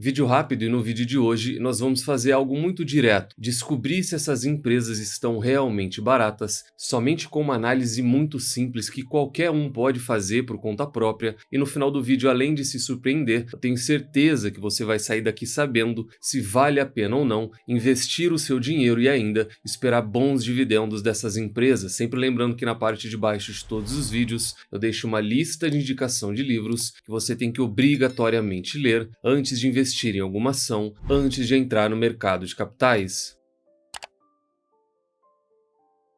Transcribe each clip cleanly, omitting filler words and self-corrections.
Vídeo rápido, e no vídeo de hoje nós vamos fazer algo muito direto, descobrir se essas empresas estão realmente baratas, somente com uma análise muito simples que qualquer um pode fazer por conta própria, e no final do vídeo, além de se surpreender, eu tenho certeza que você vai sair daqui sabendo se vale a pena ou não investir o seu dinheiro e ainda esperar bons dividendos dessas empresas, sempre lembrando que na parte de baixo de todos os vídeos eu deixo uma lista de indicação de livros que você tem que obrigatoriamente ler antes de investir em alguma ação, antes de entrar no mercado de capitais.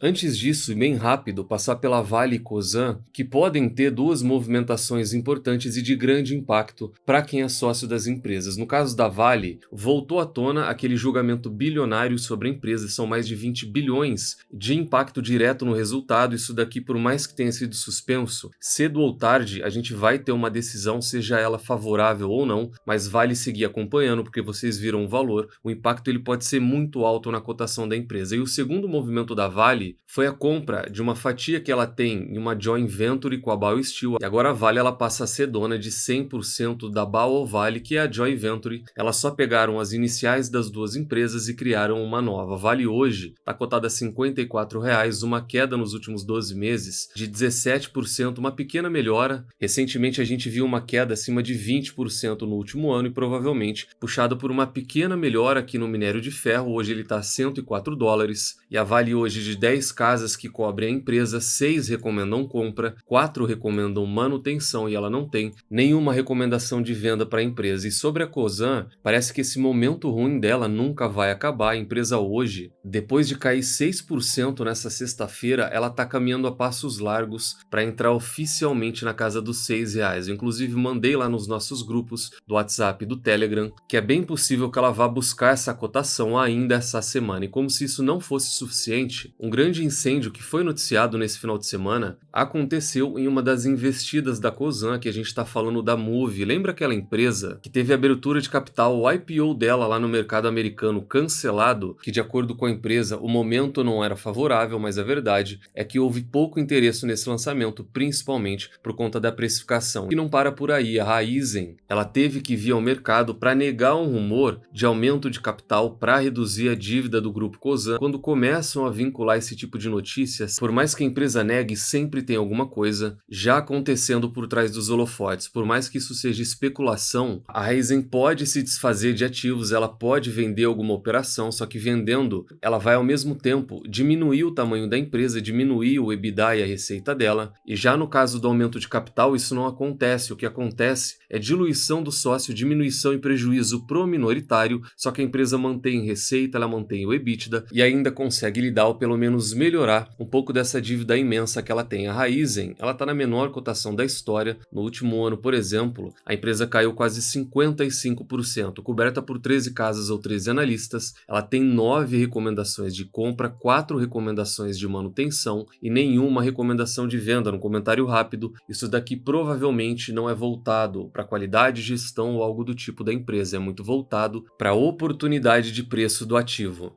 Antes disso, e bem rápido, passar pela Vale e Cosan, que podem ter duas movimentações importantes e de grande impacto para quem é sócio das empresas. No caso da Vale, voltou à tona aquele julgamento bilionário sobre a empresa, são mais de 20 bilhões de impacto direto no resultado. Isso daqui, por mais que tenha sido suspenso, cedo ou tarde a gente vai ter uma decisão, seja ela favorável ou não, mas vale seguir acompanhando porque vocês viram o valor, o impacto ele pode ser muito alto na cotação da empresa. E o segundo movimento da Vale foi a compra de uma fatia que ela tem em uma joint venture com a BioSteel. E agora a Vale ela passa a ser dona de 100% da BioVale, que é a joint venture. Elas só pegaram as iniciais das duas empresas e criaram uma nova. A Vale hoje está cotada a R$ 54,00, uma queda nos últimos 12 meses de 17%, uma pequena melhora. Recentemente a gente viu uma queda acima de 20% no último ano e provavelmente puxada por uma pequena melhora aqui no minério de ferro. Hoje ele está a $104 e a Vale hoje de 10 casas que cobrem a empresa, 6 recomendam compra, 4 recomendam manutenção e ela não tem nenhuma recomendação de venda para a empresa. E sobre a Cosan, parece que esse momento ruim dela nunca vai acabar. A empresa hoje, depois de cair 6% nessa sexta-feira, ela está caminhando a passos largos para entrar oficialmente na casa dos R$ 6. Eu, inclusive, mandei lá nos nossos grupos do WhatsApp e do Telegram que é bem possível que ela vá buscar essa cotação ainda essa semana. E como se isso não fosse suficiente, um grande incêndio que foi noticiado nesse final de semana aconteceu em uma das investidas da Cosan, que a gente está falando da Moove. Lembra aquela empresa que teve abertura de capital, o IPO dela lá no mercado americano cancelado, que de acordo com a empresa o momento não era favorável, mas a verdade é que houve pouco interesse nesse lançamento, principalmente por conta da precificação. E não para por aí, a Raizen ela teve que vir ao mercado para negar um rumor de aumento de capital para reduzir a dívida do grupo Cosan. Quando começam a vincular esse tipo de notícias, por mais que a empresa negue, sempre tem alguma coisa já acontecendo por trás dos holofotes. Por mais que isso seja especulação, a Raizen pode se desfazer de ativos, ela pode vender alguma operação, só que vendendo, ela vai ao mesmo tempo diminuir o tamanho da empresa, diminuir o EBITDA e a receita dela. E já no caso do aumento de capital, isso não acontece. O que acontece é diluição do sócio, diminuição e prejuízo pro minoritário, só que a empresa mantém receita, ela mantém o EBITDA e ainda consegue lidar, ou pelo menos melhorar um pouco dessa dívida imensa que ela tem. A Raizen, ela está na menor cotação da história. No último ano, por exemplo, a empresa caiu quase 55%, coberta por 13 casas ou 13 analistas. Ela tem 9 recomendações de compra, 4 recomendações de manutenção e nenhuma recomendação de venda. No comentário rápido, isso daqui provavelmente não é voltado para qualidade, gestão ou algo do tipo da empresa, é muito voltado para a oportunidade de preço do ativo,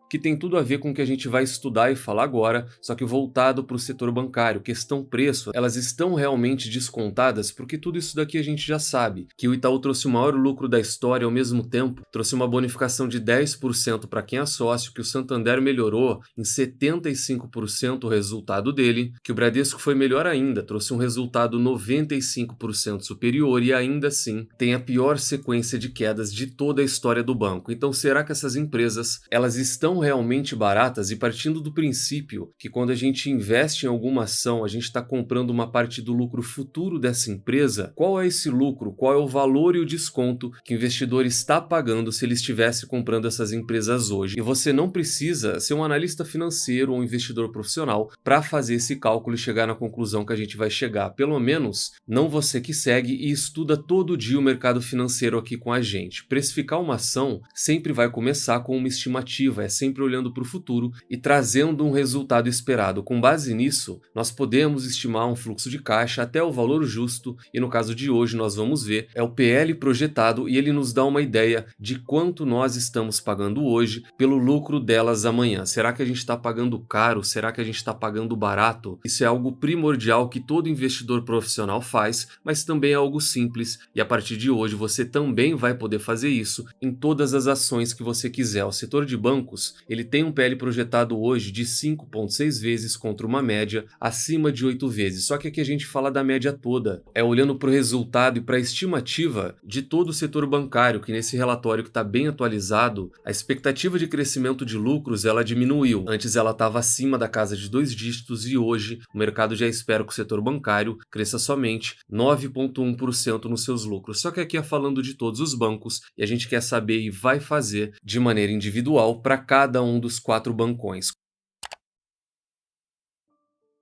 que tem tudo a ver com o que a gente vai estudar e falar agora, só que voltado para o setor bancário. Questão preço, elas estão realmente descontadas, porque tudo isso daqui a gente já sabe, que o Itaú trouxe o maior lucro da história, ao mesmo tempo trouxe uma bonificação de 10% para quem é sócio, que o Santander melhorou em 75% o resultado dele, que o Bradesco foi melhor ainda, trouxe um resultado 95% superior e ainda assim tem a pior sequência de quedas de toda a história do banco. Então será que essas empresas, elas estão realmente baratas? E partindo do princípio que quando a gente investe em alguma ação, a gente está comprando uma parte do lucro futuro dessa empresa, qual é esse lucro? Qual é o valor e o desconto que o investidor está pagando se ele estivesse comprando essas empresas hoje? E você não precisa ser um analista financeiro ou um investidor profissional para fazer esse cálculo e chegar na conclusão que a gente vai chegar. Pelo menos não você que segue e estuda todo dia o mercado financeiro aqui com a gente. Precificar uma ação sempre vai começar com uma estimativa, é sempre sempre olhando para o futuro e trazendo um resultado esperado. Com base nisso, nós podemos estimar um fluxo de caixa até o valor justo e no caso de hoje nós vamos ver é o PL projetado e ele nos dá uma ideia de quanto nós estamos pagando hoje pelo lucro delas amanhã. Será que a gente está pagando caro? Será que a gente está pagando barato? Isso é algo primordial que todo investidor profissional faz, mas também é algo simples e a partir de hoje você também vai poder fazer isso em todas as ações que você quiser. O setor de bancos, ele tem um PL projetado hoje de 5,6 vezes contra uma média acima de 8 vezes. Só que aqui a gente fala da média toda, é olhando para o resultado e para a estimativa de todo o setor bancário, que nesse relatório que está bem atualizado, a expectativa de crescimento de lucros ela diminuiu. Antes ela estava acima da casa de 2 dígitos e hoje o mercado já espera que o setor bancário cresça somente 9,1% nos seus lucros. Só que aqui é falando de todos os bancos e a gente quer saber e vai fazer de maneira individual para cada um dos 4 bancões.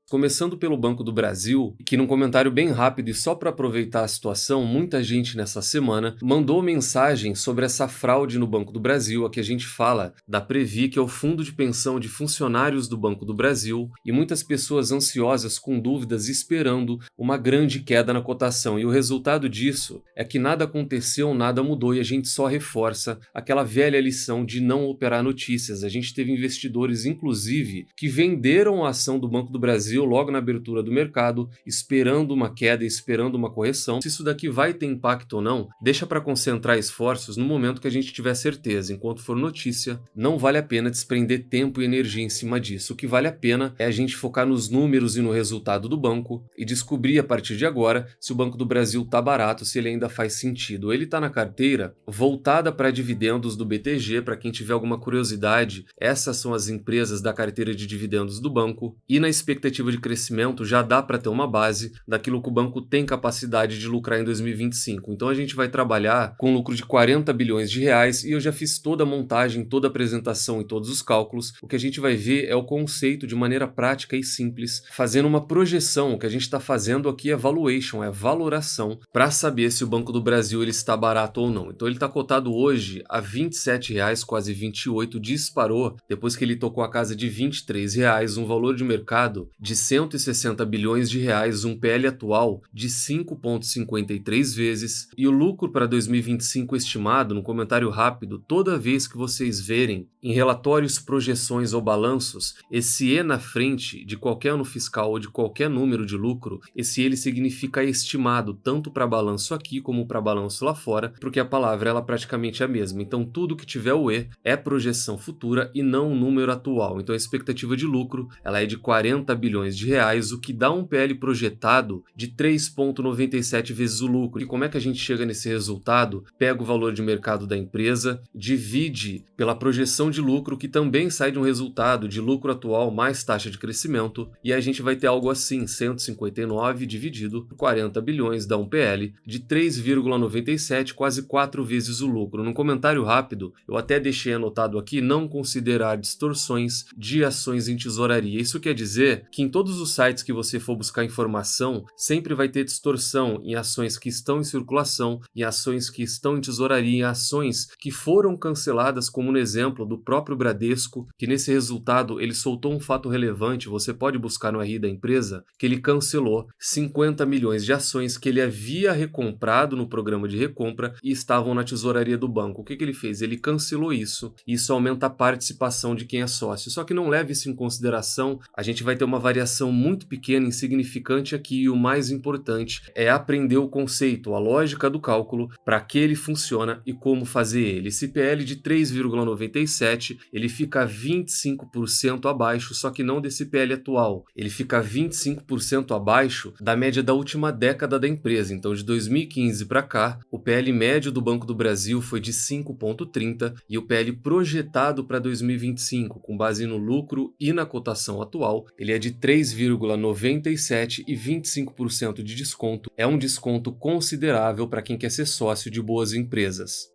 Começando pelo Banco do Brasil, que num comentário bem rápido e só para aproveitar a situação, muita gente nessa semana mandou mensagem sobre essa fraude no Banco do Brasil. Aqui a gente fala da Previ, que é o fundo de pensão de funcionários do Banco do Brasil, e muitas pessoas ansiosas com dúvidas esperando uma grande queda na cotação. E o resultado disso é que nada aconteceu, nada mudou e a gente só reforça aquela velha lição de não operar notícias. A gente teve investidores, inclusive, que venderam a ação do Banco do Brasil logo na abertura do mercado, esperando uma queda, esperando uma correção. Se isso daqui vai ter impacto ou não, deixa para concentrar esforços no momento que a gente tiver certeza. Enquanto for notícia, não vale a pena desprender tempo e energia em cima disso. O que vale a pena é a gente focar nos números e no resultado do banco e descobrir a partir de agora se o Banco do Brasil tá barato, se ele ainda faz sentido. Ele tá na carteira voltada para dividendos do BTG. Para quem tiver alguma curiosidade, essas são as empresas da carteira de dividendos do banco e na expectativa de crescimento já dá para ter uma base daquilo que o banco tem capacidade de lucrar em 2025. Então a gente vai trabalhar com lucro de 40 bilhões de reais e eu já fiz toda a montagem, toda a apresentação e todos os cálculos. O que a gente vai ver é o conceito de maneira prática e simples, fazendo uma projeção. O que a gente está fazendo aqui é valuation, é valoração, para saber se o Banco do Brasil ele está barato ou não. Então ele está cotado hoje a R$ 27,00, quase 28, disparou depois que ele tocou a casa de R$ 23,00, um valor de mercado de 160 bilhões de reais, um PL atual de 5,53 vezes e o lucro para 2025 estimado, no comentário rápido, toda vez que vocês verem em relatórios, projeções ou balanços, esse E na frente de qualquer ano fiscal ou de qualquer número de lucro, esse ele significa estimado, tanto para balanço aqui como para balanço lá fora, porque a palavra ela praticamente é a mesma. Então tudo que tiver o E é projeção futura e não o número atual. Então a expectativa de lucro ela é de 40 bilhões de reais, o que dá um PL projetado de 3,97 vezes o lucro. E como é que a gente chega nesse resultado? Pega o valor de mercado da empresa, divide pela projeção de lucro, que também sai de um resultado de lucro atual mais taxa de crescimento, e a gente vai ter algo assim, 159 dividido por 40 bilhões dá um PL de 3,97, quase 4 vezes o lucro. Num comentário rápido, eu até deixei anotado aqui, não considerar distorções de ações em tesouraria. Isso quer dizer que em todos os sites que você for buscar informação, sempre vai ter distorção em ações que estão em circulação, em ações que estão em tesouraria, em ações que foram canceladas, como no exemplo do próprio Bradesco, que nesse resultado ele soltou um fato relevante, você pode buscar no RI da empresa, que ele cancelou 50 milhões de ações que ele havia recomprado no programa de recompra e estavam na tesouraria do banco. O que ele fez? Ele cancelou isso, e isso aumenta a participação de quem é sócio. Só que não leve isso em consideração, a gente vai ter uma variação muito pequena, insignificante aqui, e o mais importante é aprender o conceito, a lógica do cálculo, para que ele funciona e como fazer ele. Esse PL de 3,97, ele fica 25% abaixo, só que não desse PL atual. Ele fica 25% abaixo da média da última década da empresa. Então, de 2015 para cá, o PL médio do Banco do Brasil foi de 5,30 e o PL projetado para 2025, com base no lucro e na cotação atual, ele é de 3,97 e 25% de desconto. É um desconto considerável para quem quer ser sócio de boas empresas.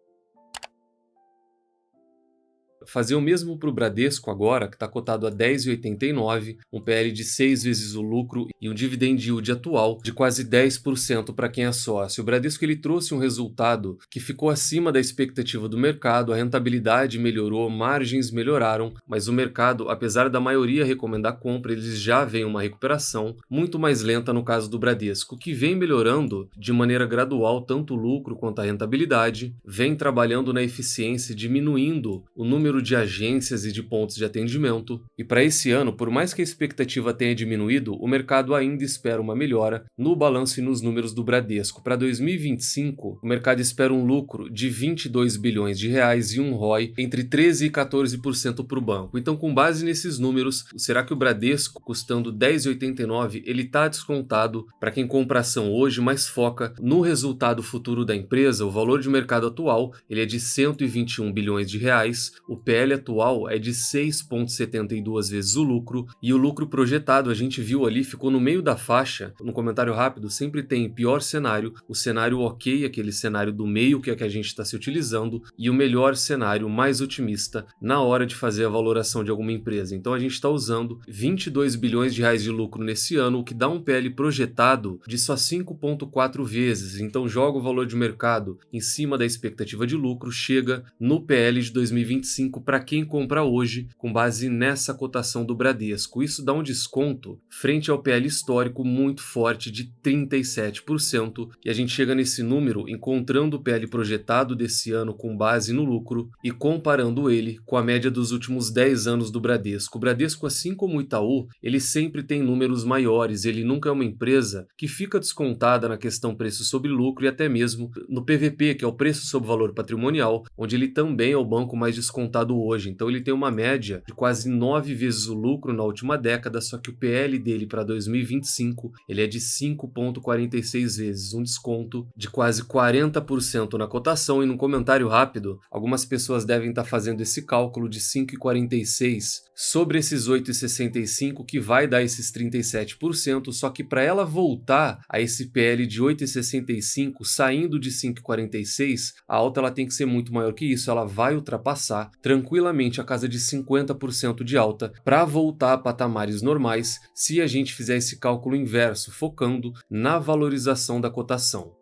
fazer o mesmo para o Bradesco agora, que está cotado a 10,89, um PL de 6 vezes o lucro e um dividend yield atual de quase 10% para quem é sócio. O Bradesco ele trouxe um resultado que ficou acima da expectativa do mercado, a rentabilidade melhorou, margens melhoraram, mas o mercado, apesar da maioria recomendar compra, eles já veem uma recuperação muito mais lenta no caso do Bradesco, que vem melhorando de maneira gradual tanto o lucro quanto a rentabilidade, vem trabalhando na eficiência, diminuindo o número de agências e de pontos de atendimento. E para esse ano, por mais que a expectativa tenha diminuído, o mercado ainda espera uma melhora no balanço e nos números do Bradesco. Para 2025, o mercado espera um lucro de 22 bilhões de reais e um ROI entre 13 e 14% para o banco. Então, com base nesses números, será que o Bradesco, custando 10,89, ele está descontado para quem compra ação hoje, mas foca no resultado futuro da empresa? O valor de mercado atual ele é de 121 bilhões de reais, o PL atual é de 6,72 vezes o lucro, e o lucro projetado, a gente viu ali, ficou no meio da faixa. No comentário rápido sempre tem pior cenário, o cenário ok, aquele cenário do meio que é que a gente está se utilizando, e o melhor cenário, mais otimista, na hora de fazer a valoração de alguma empresa. Então a gente está usando 22 bilhões de reais de lucro nesse ano, o que dá um PL projetado de só 5,4 vezes. Então joga o valor de mercado em cima da expectativa de lucro, chega no PL de 2025 para quem compra hoje, com base nessa cotação do Bradesco. Isso dá um desconto frente ao PL histórico muito forte de 37%, e a gente chega nesse número encontrando o PL projetado desse ano com base no lucro e comparando ele com a média dos últimos 10 anos do Bradesco. O Bradesco, assim como o Itaú, ele sempre tem números maiores, ele nunca é uma empresa que fica descontada na questão preço sobre lucro e até mesmo no PVP, que é o preço sobre valor patrimonial, onde ele também é o banco mais descontado hoje. Então ele tem uma média de quase 9 vezes o lucro na última década, só que o PL dele para 2025 ele é de 5,46 vezes, um desconto de quase 40% na cotação. E num comentário rápido, algumas pessoas devem estar fazendo esse cálculo de 5,46 sobre esses 8,65 que vai dar esses 37%, só que para ela voltar a esse PL de 8,65 saindo de 5,46, a alta ela tem que ser muito maior que isso, ela vai ultrapassar tranquilamente a casa de 50% de alta para voltar a patamares normais se a gente fizer esse cálculo inverso, focando na valorização da cotação.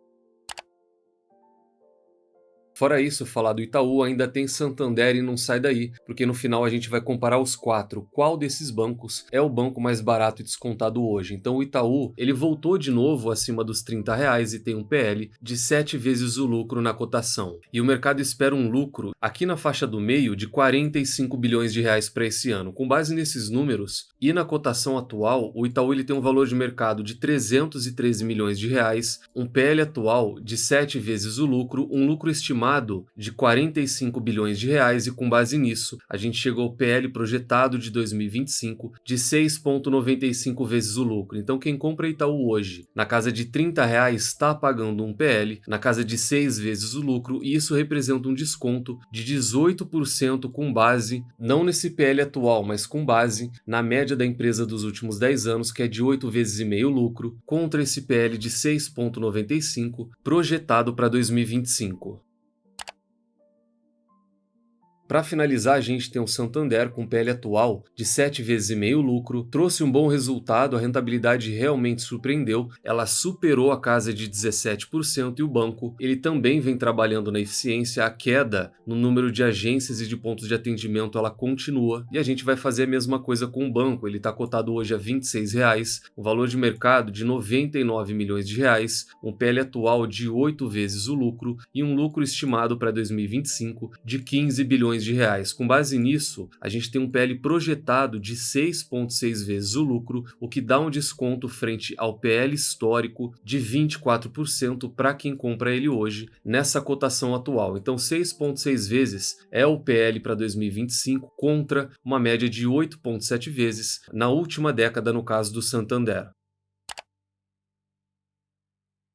Fora isso, falar do Itaú, ainda tem Santander e não sai daí, porque no final a gente vai comparar os quatro. Qual desses bancos é o banco mais barato e descontado hoje? Então o Itaú, ele voltou de novo acima dos R$ 30 e tem um PL de 7 vezes o lucro na cotação. E o mercado espera um lucro aqui na faixa do meio de 45 bilhões de reais para esse ano. Com base nesses números e na cotação atual, o Itaú ele tem um valor de mercado de 313 milhões de reais, um PL atual de 7 vezes o lucro, um lucro estimado de 45 bilhões de reais, e com base nisso, a gente chegou ao PL projetado de 2025 de 6,95 vezes o lucro. Então quem compra Itaú hoje na casa de R$ 30 está pagando um PL na casa de 6 vezes o lucro, e isso representa um desconto de 18% com base, não nesse PL atual, mas com base na média da empresa dos últimos 10 anos, que é de 8 vezes e meio lucro, contra esse PL de 6,95 projetado para 2025. Para finalizar, a gente tem o Santander com PL atual de 7 vezes e meio lucro, trouxe um bom resultado, a rentabilidade realmente surpreendeu, ela superou a casa de 17%, e o banco ele também vem trabalhando na eficiência, a queda no número de agências e de pontos de atendimento ela continua, e a gente vai fazer a mesma coisa com o banco. Ele está cotado hoje a R$ 26, um valor de mercado de 99 milhões de reais, um PL atual de 8 vezes o lucro e um lucro estimado para 2025 de 15 bilhões de reais. Com base nisso, a gente tem um PL projetado de 6,6 vezes o lucro, o que dá um desconto frente ao PL histórico de 24% para quem compra ele hoje nessa cotação atual. Então 6,6 vezes é o PL para 2025 contra uma média de 8,7 vezes na última década no caso do Santander.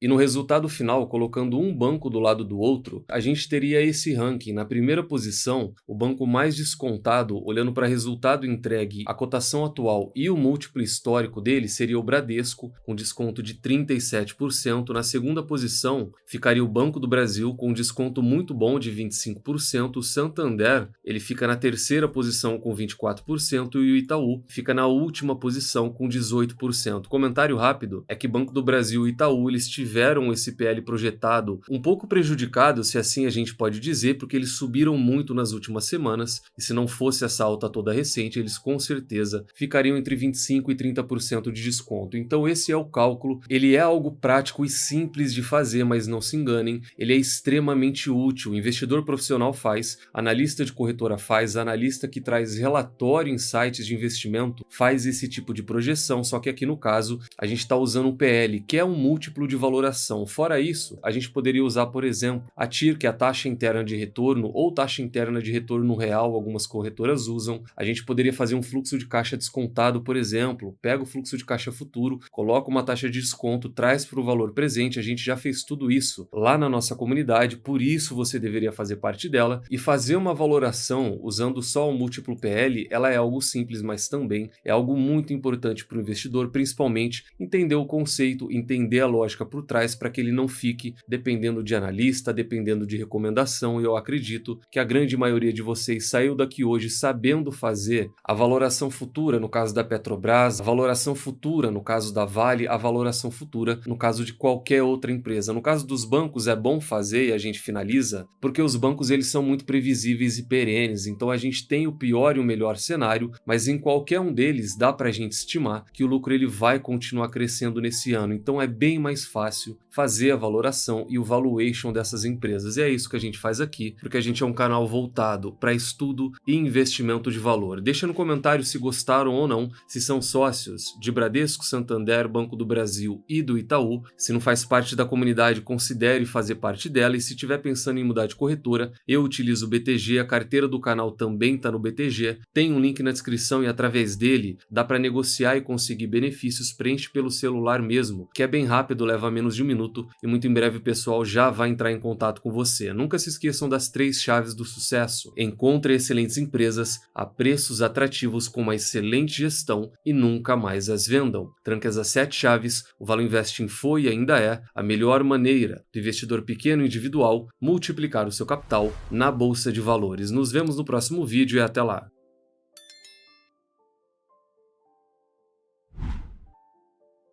E no resultado final, colocando um banco do lado do outro, a gente teria esse ranking. Na primeira posição, o banco mais descontado, olhando para resultado entregue, a cotação atual e o múltiplo histórico dele, seria o Bradesco, com desconto de 37%. Na segunda posição, ficaria o Banco do Brasil, com desconto muito bom de 25%. O Santander, ele fica na terceira posição com 24%, e o Itaú fica na última posição com 18%. Comentário rápido é que Banco do Brasil e Itaú, eles tiveram esse PL projetado um pouco prejudicado, se assim a gente pode dizer, porque eles subiram muito nas últimas semanas, e se não fosse essa alta toda recente, eles com certeza ficariam entre 25% e 30% de desconto. Então esse é o cálculo, ele é algo prático e simples de fazer, mas não se enganem, ele é extremamente útil. O investidor profissional faz, analista de corretora faz, analista que traz relatório em sites de investimento faz esse tipo de projeção, só que aqui no caso a gente está usando o PL, que é um múltiplo de valoração. Fora isso, a gente poderia usar, por exemplo, a TIR, que é a taxa interna de retorno, ou taxa interna de retorno real, algumas corretoras usam. A gente poderia fazer um fluxo de caixa descontado, por exemplo, pega o fluxo de caixa futuro, coloca uma taxa de desconto, traz para o valor presente. A gente já fez tudo isso lá na nossa comunidade, por isso você deveria fazer parte dela. E fazer uma valoração usando só o múltiplo PL, ela é algo simples, mas também é algo muito importante para o investidor, principalmente entender o conceito, entender a lógica por trás, para que ele não fique dependendo de analista, dependendo de recomendação. E eu acredito que a grande maioria de vocês saiu daqui hoje sabendo fazer a valoração futura no caso da Petrobras, a valoração futura no caso da Vale, a valoração futura no caso de qualquer outra empresa. No caso dos bancos é bom fazer, e a gente finaliza, porque os bancos eles são muito previsíveis e perenes, então a gente tem o pior e o melhor cenário, mas em qualquer um deles dá para a gente estimar que o lucro ele vai continuar crescendo nesse ano. Então é bem mais fácil fazer a valoração e o valuation dessas empresas. E é isso que a gente faz aqui, porque a gente é um canal voltado para estudo e investimento de valor. Deixa no comentário se gostaram ou não, se são sócios de Bradesco, Santander, Banco do Brasil e do Itaú. Se não faz parte da comunidade, considere fazer parte dela, e se estiver pensando em mudar de corretora, eu utilizo o BTG, a carteira do canal também está no BTG, tem um link na descrição e através dele dá para negociar e conseguir benefícios. Preenche pelo celular mesmo, que é bem rápido, leva menos de um minuto, e muito em breve o pessoal já vai entrar em contato com você. Nunca se esqueçam das 3 chaves do sucesso: encontre excelentes empresas a preços atrativos com uma excelente gestão e nunca mais as vendam. Tranque as 7 chaves, o Valor Investing foi e ainda é a melhor maneira do investidor pequeno individual multiplicar o seu capital na Bolsa de Valores. Nos vemos no próximo vídeo e até lá!